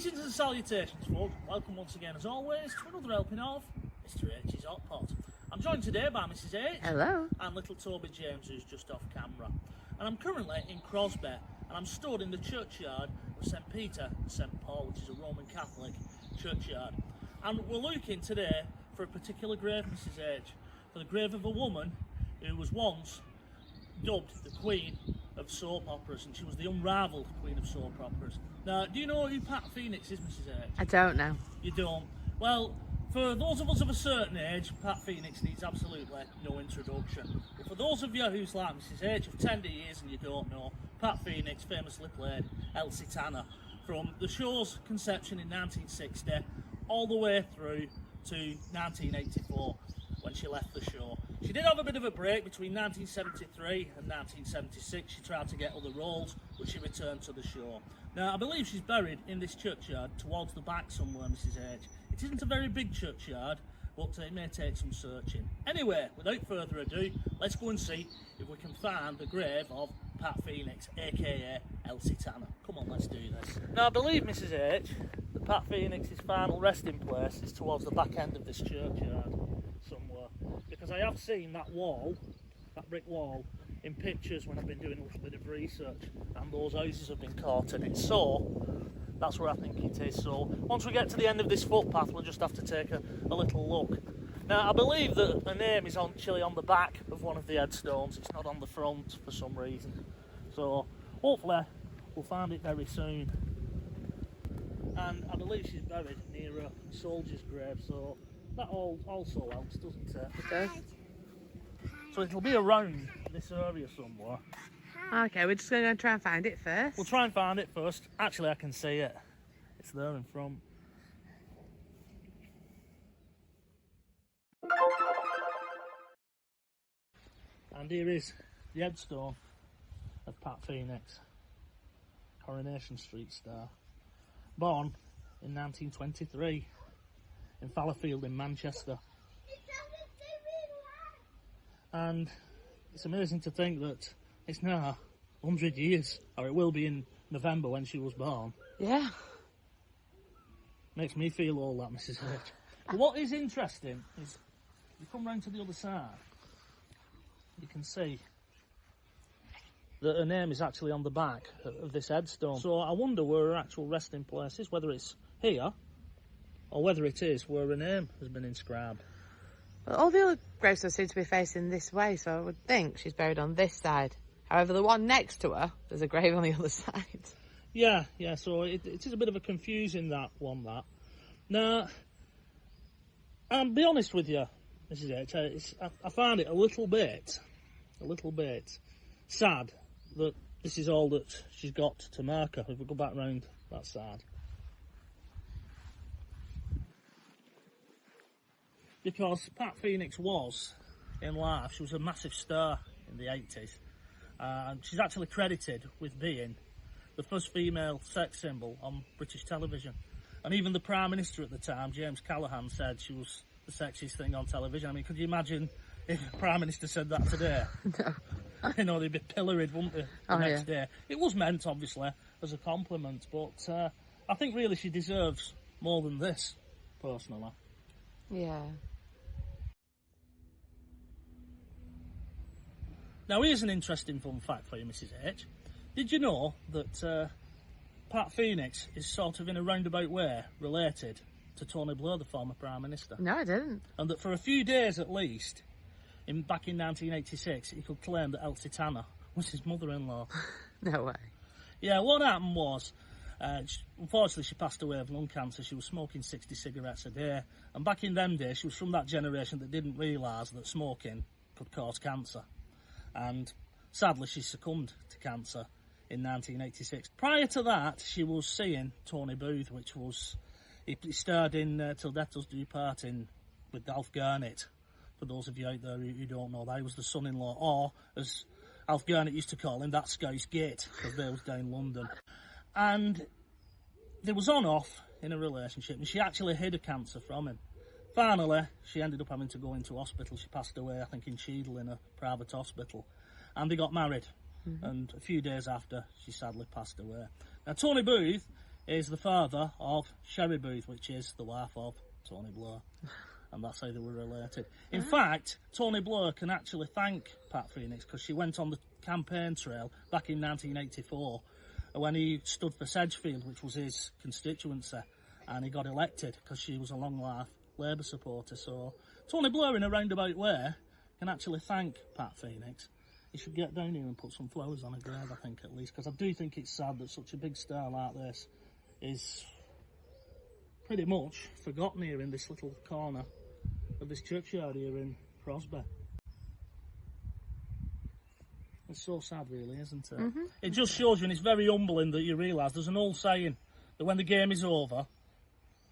Greetings and salutations, folks. Welcome once again, as always, to another helping of Mr H's Hot Pot. I'm joined today by Mrs H. Hello. And little Toby James, who's just off camera. And I'm currently in Crosby, and I'm stood in the churchyard of St Peter and St Paul, which is a Roman Catholic churchyard. And we're looking today for a particular grave, Mrs H, for the grave of a woman who was once dubbed the Queen of Soap Operas, and she was the unravelled Queen of Soap Operas. Now, do you know who Pat Phoenix is, Mrs H? I don't know. You don't? Well, for those of us of a certain age, Pat Phoenix needs absolutely no introduction. But for those of you who's like Mrs H of tender years and you don't know, Pat Phoenix famously played Elsie Tanner from the show's conception in 1960 all the way through to 1984 when she left the show. She did have a bit of a break between 1973 and 1976. She tried to get other roles, but she returned to the show. Now, I believe she's buried in this churchyard towards the back somewhere, Mrs H. It isn't a very big churchyard, but it may take some searching. Anyway, without further ado, let's go and see if we can find the grave of Pat Phoenix, aka Elsie Tanner. Come on, let's do this. Now, I believe, Mrs H, that Pat Phoenix's final resting place is towards the back end of this churchyard somewhere, because I have seen that wall, that brick wall, in pictures when I've been doing a little bit of research, and those houses have been caught in it. So that's where I think it is. So once we get to the end of this footpath, we'll just have to take a little look. Now, I believe that her name is actually on the back of one of the headstones. It's not on the front for some reason. So hopefully we'll find it very soon. And I believe she's buried near a soldier's grave, so that also helps, doesn't it? It does. So it'll be around this area somewhere. Okay, we're just going to try and find it first. We'll try and find it first. Actually, I can see it. It's there in front. And here is the headstone of Pat Phoenix, Coronation Street star. Born in 1923 in Fallowfield in Manchester. And it's amazing to think that it's now 100 years, or it will be in November when she was born. Yeah. Makes me feel all that, Mrs H. But what is interesting is, you come round to the other side, you can see that her name is actually on the back of this headstone. So I wonder where her actual resting place is, whether it's here, or whether it is where her name has been inscribed. Well, all the other gravestones seem to be facing this way, so I would think she's buried on this side. However, the one next to her, there's a grave on the other side. Yeah, so it is a bit of a confusing that. Now, I'll be honest with you, Mrs H, I find it a little bit sad that this is all that she's got to mark her. If we go back round that side. Because Pat Phoenix was, in life, she was a massive star in the 80s. And she's actually credited with being the first female sex symbol on British television. And even the Prime Minister at the time, James Callaghan, said she was the sexiest thing on television. I mean, could you imagine if the Prime Minister said that today? No. You know, they'd be pilloried, wouldn't they, the next day. It was meant, obviously, as a compliment, but I think really she deserves more than this, personally. Yeah. Now, here's an interesting fun fact for you, Mrs H. Did you know that Pat Phoenix is sort of in a roundabout way related to Tony Blair, the former Prime Minister? No, I didn't. And that for a few days at least, back in 1986, he could claim that Elsie Tanner was his mother-in-law. No way. Yeah, what happened was, unfortunately she passed away of lung cancer. She was smoking 60 cigarettes a day. And back in them days, she was from that generation that didn't realise that smoking could cause cancer. And sadly she succumbed to cancer in 1986. Prior to that, she was seeing Tony Booth, which was, he starred in Till Death Us Do You Part with Alf Garnett. For those of you out there who don't know, that he was the son-in-law, or as Alf Garnett used to call him, that Scouse Gate, because they was down London. And they was on-off in a relationship, and she actually hid a cancer from him. Finally, she ended up having to go into hospital. She passed away, I think, in Cheadle in a private hospital. And they got married. And a few days after, she sadly passed away. Now, Tony Booth, is the father of Sherry Booth, which is the wife of Tony Blair. And that's how they were related. In fact, Tony Blair can actually thank Pat Phoenix because she went on the campaign trail back in 1984 when he stood for Sedgefield, which was his constituency, and he got elected because she was a long-life Labour supporter. So Tony Blair, in a roundabout way, can actually thank Pat Phoenix. He should get down here and put some flowers on her grave, I think, at least, because I do think it's sad that such a big star like this is pretty much forgotten here in this little corner of this churchyard here in Crosby. It's so sad, really, isn't it? It just shows you, and it's very humbling that you realise there's an old saying that when the game is over,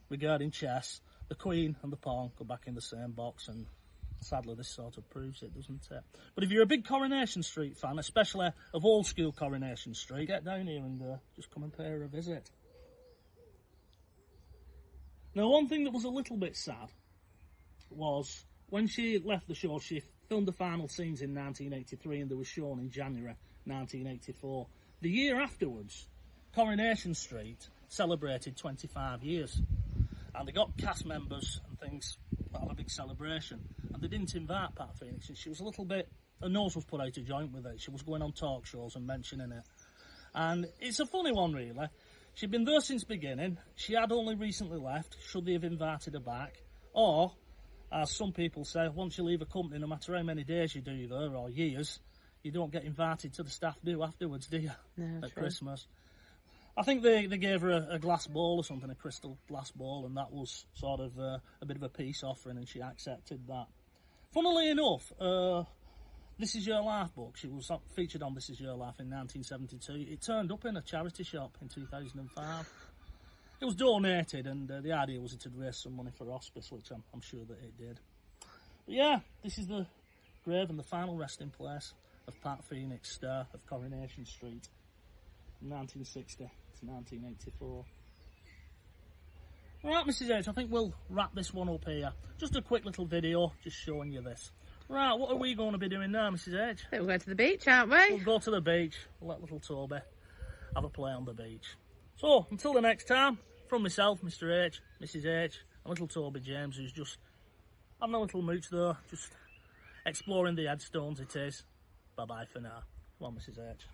regarding chess, the queen and the pawn go back in the same box, and sadly this sort of proves it, doesn't it? But if you're a big Coronation Street fan, especially of old school Coronation Street, get down here and just come and pay her a visit. Now, one thing that was a little bit sad was when she left the show, she filmed the final scenes in 1983 and they were shown in January 1984. The year afterwards, Coronation Street celebrated 25 years. And they got cast members and things to have a big celebration. And they didn't invite Pat Phoenix, and she was a little bit, her nose was put out of joint with it. She was going on talk shows and mentioning it. And it's a funny one, really. She'd been there since beginning. She had only recently left. Should they have invited her back? Or, as some people say, once you leave a company, no matter how many days you do there, or years, you don't get invited to the staff do afterwards, do you? No, at Christmas. I think they gave her a glass bowl or something, a crystal glass bowl, and that was sort of a bit of a peace offering, and she accepted that. Funnily enough, This Is Your Life book, she was featured on This Is Your Life in 1972. It turned up in a charity shop in 2005. It was donated, and the idea was it would raise some money for hospice, which I'm sure that it did. But yeah, this is the grave and the final resting place of Pat Phoenix, star of Coronation Street, from 1960 to 1984. Right, Mrs H, I think we'll wrap this one up here. Just a quick little video, just showing you this. Right, what are we going to be doing now, Mrs H? We'll go to the beach, aren't we? We'll go to the beach. We'll let little Toby have a play on the beach. So, until the next time, from myself, Mr H, Mrs H, and little Toby James, who's just having a little mooch there, just exploring the headstones it is. Bye-bye for now. Come on, Mrs H.